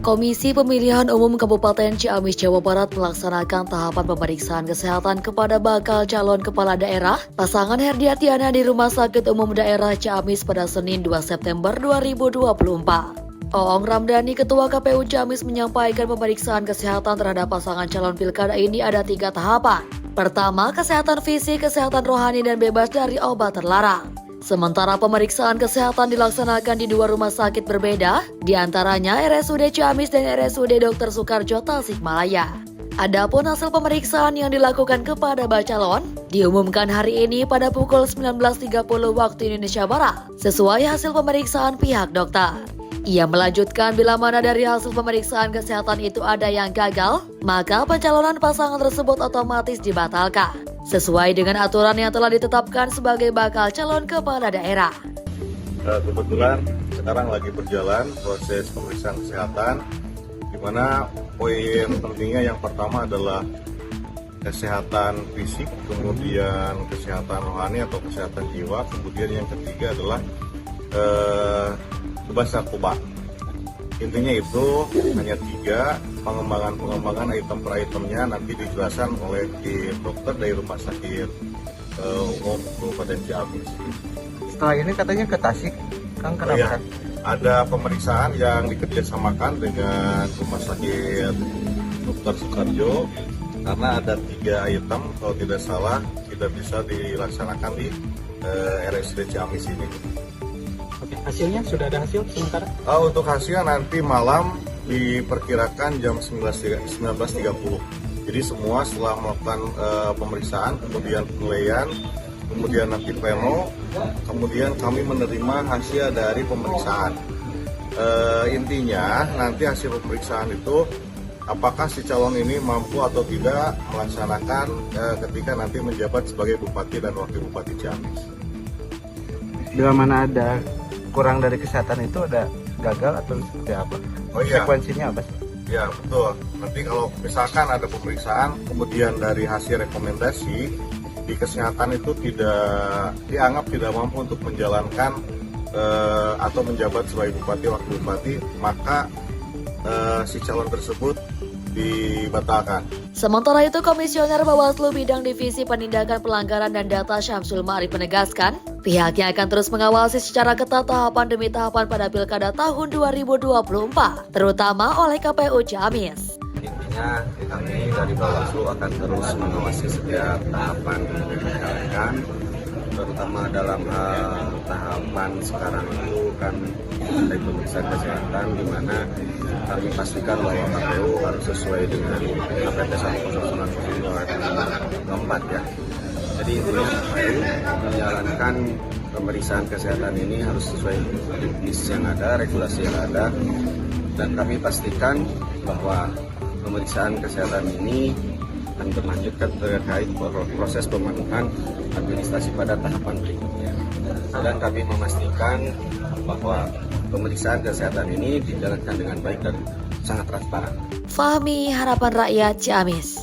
Komisi Pemilihan Umum Kabupaten Ciamis, Jawa Barat melaksanakan tahapan pemeriksaan kesehatan kepada bakal calon kepala daerah pasangan Herdiatiana di Rumah Sakit Umum Daerah Ciamis pada Senin 2 September 2024. Oong Ramdhani, Ketua KPU Ciamis, menyampaikan pemeriksaan kesehatan terhadap pasangan calon pilkada ini ada 3 tahapan. Pertama, kesehatan fisik, kesehatan rohani, dan bebas dari obat terlarang. Sementara pemeriksaan kesehatan dilaksanakan di 2 rumah sakit berbeda, diantaranya RSUD Ciamis dan RSUD Dr. Soekarjo Tasikmalaya. Adapun hasil pemeriksaan yang dilakukan kepada bacalon diumumkan hari ini pada pukul 19.30 waktu Indonesia Barat, sesuai hasil pemeriksaan pihak dokter. Ia melanjutkan bila mana dari hasil pemeriksaan kesehatan itu ada yang gagal, maka pencalonan pasangan tersebut otomatis dibatalkan, sesuai dengan aturan yang telah ditetapkan sebagai bakal calon kepala daerah. Kebetulan sekarang lagi berjalan proses pemeriksaan kesehatan, di mana poin pentingnya yang pertama adalah kesehatan fisik, kemudian kesehatan rohani atau kesehatan jiwa, kemudian yang ketiga adalah bebas narkoba. Intinya itu hanya 3, pengembangan item per itemnya nanti dijelaskan oleh tim dokter dari Rumah Sakit Umum Kabupaten Ciamis. Setelah ini katanya ke Tasik, Kang, kenapa? Ada pemeriksaan yang dikerjasamakan dengan Rumah Sakit Dr. Soekarjo, karena ada 3 item kalau tidak salah tidak bisa dilaksanakan di RSUD Ciamis ini. Oke, hasilnya sudah ada hasil sementara? Untuk hasilnya nanti malam diperkirakan jam 19.30. Jadi semua setelah melakukan pemeriksaan, kemudian penilaian, kemudian nanti pleno, kemudian kami menerima hasil dari pemeriksaan. Intinya nanti hasil pemeriksaan itu apakah si calon ini mampu atau tidak melaksanakan ketika nanti menjabat sebagai Bupati dan Wakil Bupati Ciamis. Bila mana ada kurang dari kesehatan itu ada gagal atau seperti apa? Sekuensinya apa sih? Ya betul. Nanti kalau misalkan ada pemeriksaan, kemudian dari hasil rekomendasi di kesehatan itu dianggap tidak mampu untuk menjalankan atau menjabat sebagai Bupati Wakil Bupati, maka si calon tersebut dibatalkan. Sementara itu, Komisioner Bawaslu Bidang Divisi Penindakan Pelanggaran dan Data Syamsul Ma'arif menegaskan, pihaknya akan terus mengawasi secara ketat tahapan demi tahapan pada Pilkada tahun 2024, terutama oleh KPU Ciamis. Intinya kami dari Bawaslu akan terus mengawasi setiap tahapan yang dijalankan, terutama dalam hal tahapan sekarang itu kan ada pemeriksaan kesehatan, di mana kami pastikan bahwa KPU harus sesuai dengan KPP 1009/2024 ya. Jadi intinya KPU menjalankan pemeriksaan kesehatan ini harus sesuai teknis yang ada, regulasi yang ada, dan kami pastikan bahwa pemeriksaan kesehatan ini akan berlanjutkan terkait proses pemenuhan administrasi pada tahapan berikutnya. Dan kami memastikan bahwa pemeriksaan kesehatan ini dijalankan dengan baik dan sangat transparan. Fahmi, Harapan Rakyat, Ciamis.